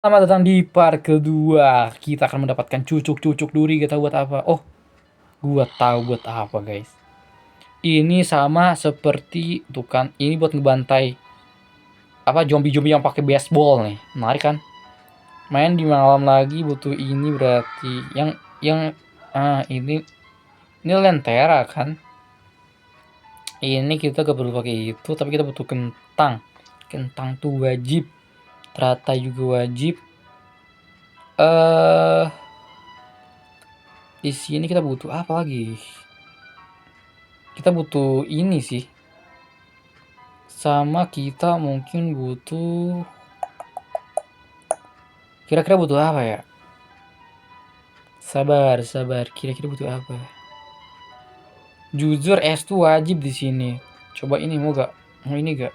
Selamat datang di part kedua. Kita akan mendapatkan cucuk-cucuk duri. Kita buat apa? Oh, gua tahu buat apa, guys. Ini sama seperti tuh kan. Ini buat ngebantai apa zombie-zombie yang pakai baseball nih. Menarik kan? Main di malam lagi butuh ini berarti yang ini lentera kan? Ini kita gak perlu pakai itu, tapi kita butuh kentang. Kentang tuh wajib. Teratai juga wajib. Di sini kita butuh apa lagi? Kita butuh ini sih. Sama kita mungkin butuh. Kira-kira butuh apa ya? Sabar. Kira-kira butuh apa? Jujur es tuh wajib di sini. Coba ini mau gak? Mau ini gak?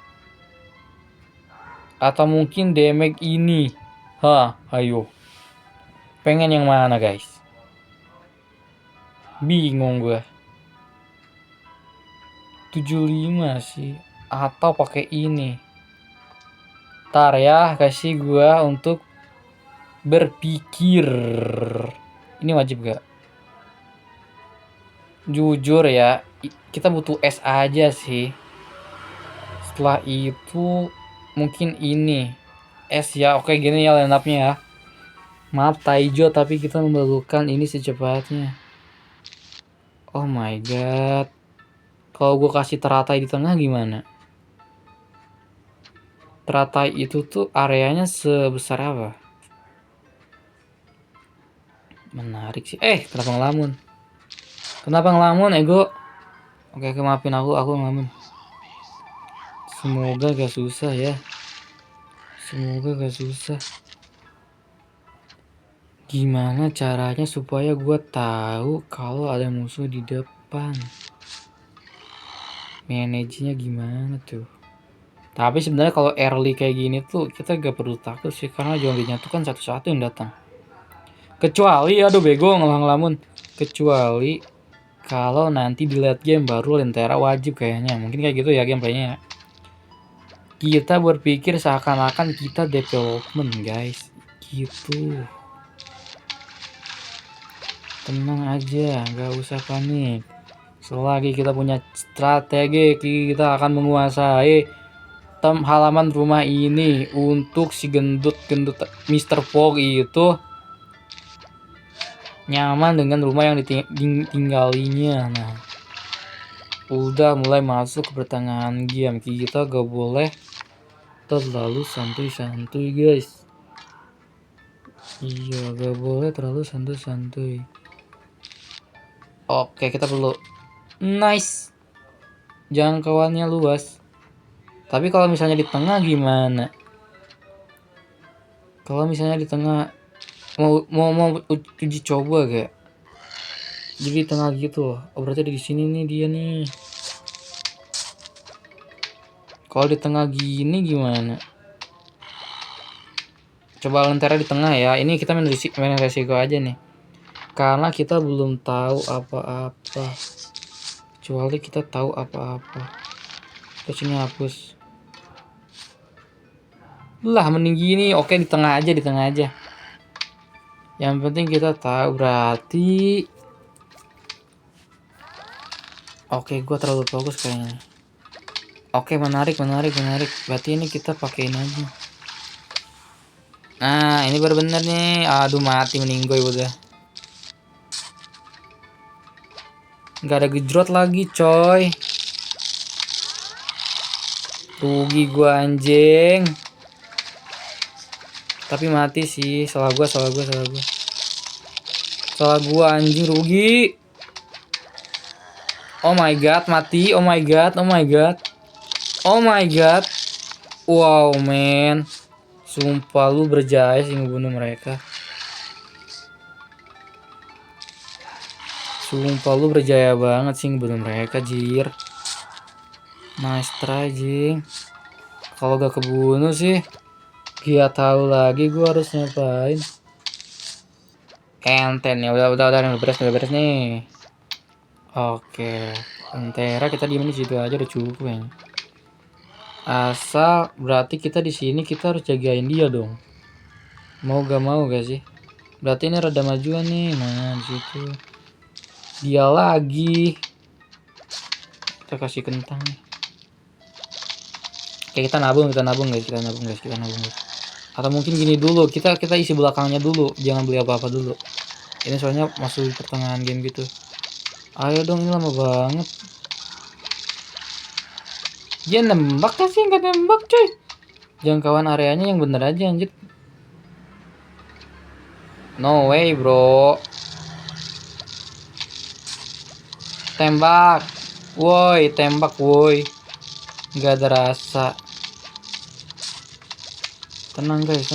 Atau mungkin damage ini? Hah, ayo. Pengen yang mana guys? Bingung gue. 75 sih. Atau pakai ini. Ntar ya, kasih gue untuk berpikir. Ini wajib gak? Jujur ya, kita butuh es aja sih. Setelah itu mungkin ini es ya. Oke, gini ya line up-nya ya. Maaf Taijo, tapi kita memerlukan ini secepatnya. Oh my god. Kalau gue kasih teratai di tengah gimana? Teratai itu tuh areanya sebesar apa? Menarik sih. Kenapa ngelamun? Kenapa ngelamun, Ego? Oke, maafin aku ngelamun. Semoga gak susah ya. Gimana caranya supaya gue tahu kalau ada musuh di depan? Manage-nya gimana tuh? Tapi sebenarnya kalau early kayak gini tuh kita gak perlu takut sih, karena zombie-nya tuh kan satu-satu yang datang. Kecuali aduh bego ngelamun. Kecuali kalau nanti di late game baru lentera wajib kayaknya. Mungkin kayak gitu ya gameplaynya. Kita berpikir seakan-akan kita development guys. Gitu. Tenang aja, gak usah panik. Selagi kita punya strategi, kita akan menguasai halaman rumah ini. Untuk si gendut Mr. Fogg itu nyaman dengan rumah yang ditinggalinya. Nah, udah mulai masuk ke pertengahan game. Kita gak boleh terlalu santuy guys. Iya, gak boleh terlalu santuy. Oke, kita perlu nice, jangkauannya luas. Tapi kalau misalnya di tengah gimana? Kalau misalnya di tengah mau uji coba kayak. Jadi di tengah gitu. Oh, berarti di sini nih dia nih. Kalau di tengah gini gimana? Coba lentera di tengah ya. Ini kita main resiko aja nih. Karena kita belum tahu apa-apa. Kecuali kita tahu apa-apa. Terus ini hapus. Lah mending gini. Oke, di tengah aja. Yang penting kita tahu berarti. Oke, gua terlalu fokus kayaknya. Oke, menarik. Berarti ini kita pakein aja. Nah, ini baru bener nih. Aduh, mati meninggoy udah. Gak ada gejrot lagi, coy. Rugi gua anjing. Tapi mati sih. Salah gua. Salah gua anjing, rugi. Oh my god, mati. Oh my god. Wow, man. Sumpah lu berjaya sih ngebunuh mereka. Sumpah lu berjaya banget sih ngebunuh mereka, jir. Nice try, jing. Kalau gak kebunuh sih, gak tahu lagi gua harus ngapain. Enten ya, udah beres nih. Oke, Lentera kita diem di situ aja udah cukup ya. Asal berarti kita di sini kita harus jagain dia dong. Mau gak sih? Berarti ini rada majuan nih. Nah, disitu. Dia lagi. Kita kasih kentang nih. Oke, kita nabung guys. Kita nabung guys. Atau mungkin gini dulu, kita isi belakangnya dulu, jangan beli apa-apa dulu. Ini soalnya masuk pertengahan game gitu. Ayo dong, ini lama banget. Dia nembak kan sih? Nggak nembak coy. Jangkauan areanya yang bener aja anjir. No way bro. Tembak. Woi, tembak woi. Nggak ada rasa. Tenang guys.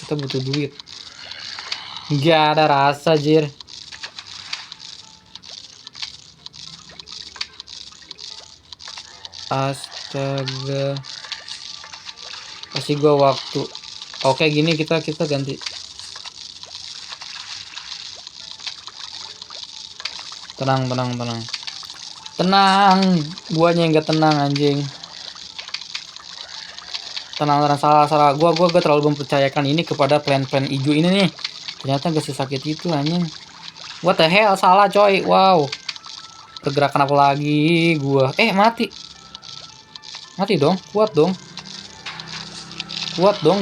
Kita butuh duit. Nggak ada rasa jir. Astaga. Kasih gua waktu. Oke, gini kita ganti. Tenang. Tenang, guanya yang gak tenang anjing. Tenang, salah. Gua terlalu mempercayakan ini kepada plan hijau ini nih. Ternyata gak sesakit itu anjing. What the hell, salah coy. Wow. Pergerakan apa lagi gua? Mati. Mati dong, kuat dong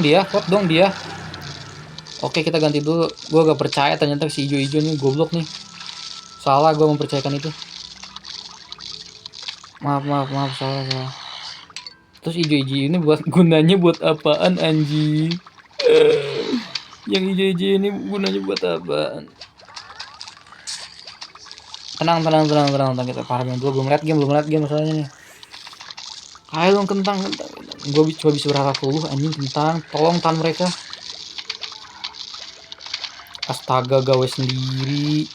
dia. Oke, kita ganti dulu. Gua gak percaya ternyata si hijau nih goblok nih. Salah gua mempercayakan itu. Maaf, salah. Terus hijau ini gunanya buat apaan anjing? Yang hijau ini gunanya buat apaan? Tenang, kita paham dulu. Belum lihat game masalahnya nih. Ayo dong kentang. Gue coba bisa berharap dulu anjing kentang. Tolong tahan mereka. Astaga, gawe sendiri.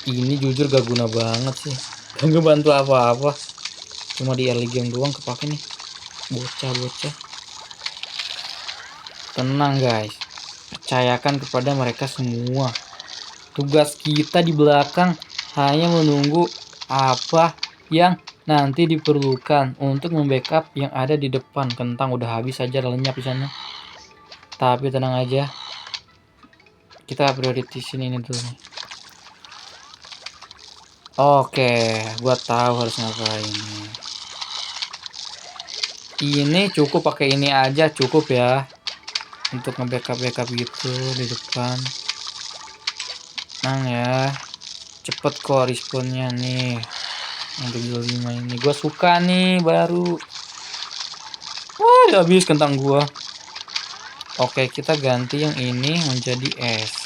Ini jujur gak guna banget sih. Gak ngebantu apa-apa. Cuma di early game doang kepake nih. Bocah. Tenang guys. Percayakan kepada mereka semua. Tugas kita di belakang hanya menunggu apa yang nanti diperlukan untuk membackup yang ada di depan. Kentang udah habis aja, lenyap di sana. Tapi tenang aja. Kita prioritisin ini dulu nih. Oke, gua tahu harus ngapain. Ini cukup pakai ini aja cukup ya. Untuk nge-backup gitu di depan. Nang ya. Cepet kok responnya nih. Yang 75 ini gua suka nih baru. Wah, udah habis kentang gua. Oke, kita ganti yang ini menjadi es.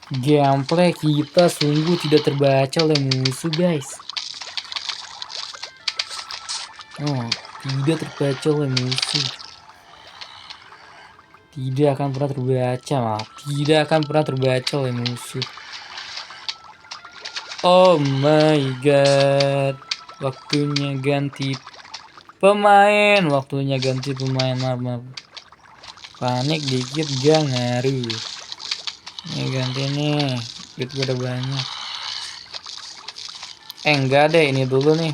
Gameplay kita sungguh tidak terbaca oleh musuh guys. Oh, tidak terbaca oleh musuh. Tidak akan pernah terbaca oleh musuh. Oh my god. Waktunya ganti pemain. Maaf. Panik dikit gak ngaruh. Ini ganti nih. Duit gue udah banyak. Enggak deh, ini dulu nih.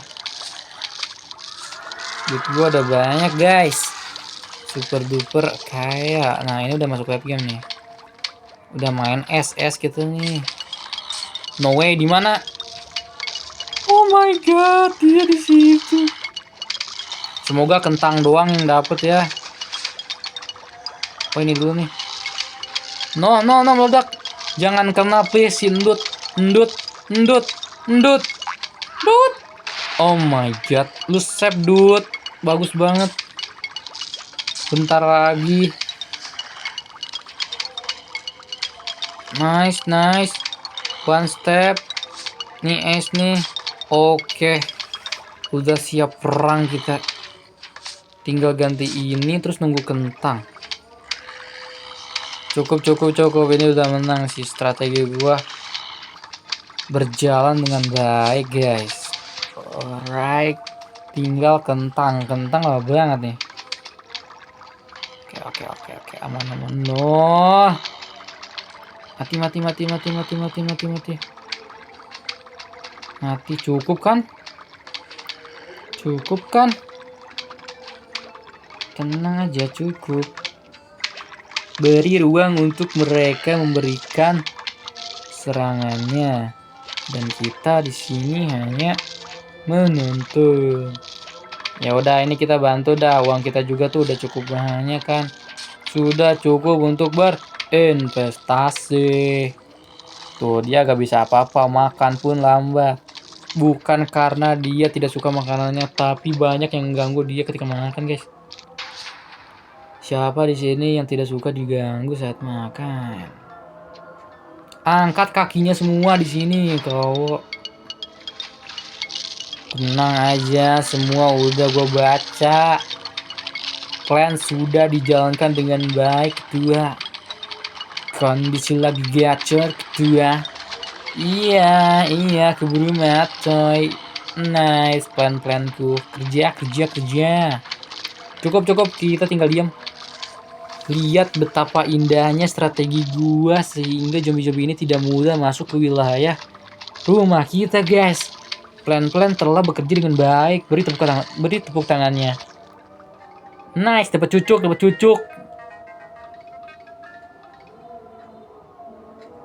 Duit gue udah banyak guys. Super duper kaya. Nah, ini udah masuk web game nih. Udah main SS gitu nih. No way, di mana? Oh my god, dia di situ. Semoga kentang doang yang dapet ya. Oh, ini dulu nih. No, meledak. Jangan kena please, ndut. Oh my god, lu save dude. Bagus banget. Bentar lagi. Nice. One step. Nih es nih. Oke. Udah siap perang kita. Tinggal ganti ini terus nunggu kentang. Cukup. Ini udah menang sih, strategi gua berjalan dengan baik guys. Alright. Tinggal kentang lah banget nih. Oke. Aman. No. Mati. Mati, cukup kan? Tenang aja, cukup. Beri ruang untuk mereka memberikan serangannya. Dan kita di sini hanya menonton. Ya udah, ini kita bantu dah. Uang kita juga tuh udah cukup banyak kan. Sudah cukup untuk berinvestasi. Tuh, dia gak bisa apa-apa, makan pun lambat. Bukan karena dia tidak suka makanannya, tapi banyak yang mengganggu dia ketika makan, guys. Siapa di sini yang tidak suka diganggu saat makan? Angkat kakinya semua di sini, kau. Tenang aja, semua udah gue baca. Plan sudah dijalankan dengan baik, ketua. Kondisi lagi gacor, ketua. Iya, keburu matoy. Nice, plan-planku. Kerja. Cukup, kita tinggal diam. Lihat betapa indahnya strategi gua sehingga zombie-zombie ini tidak mudah masuk ke wilayah rumah kita, guys. Plan-plan telah bekerja dengan baik. Beri tepuk tangannya. Nice, dapat cucuk.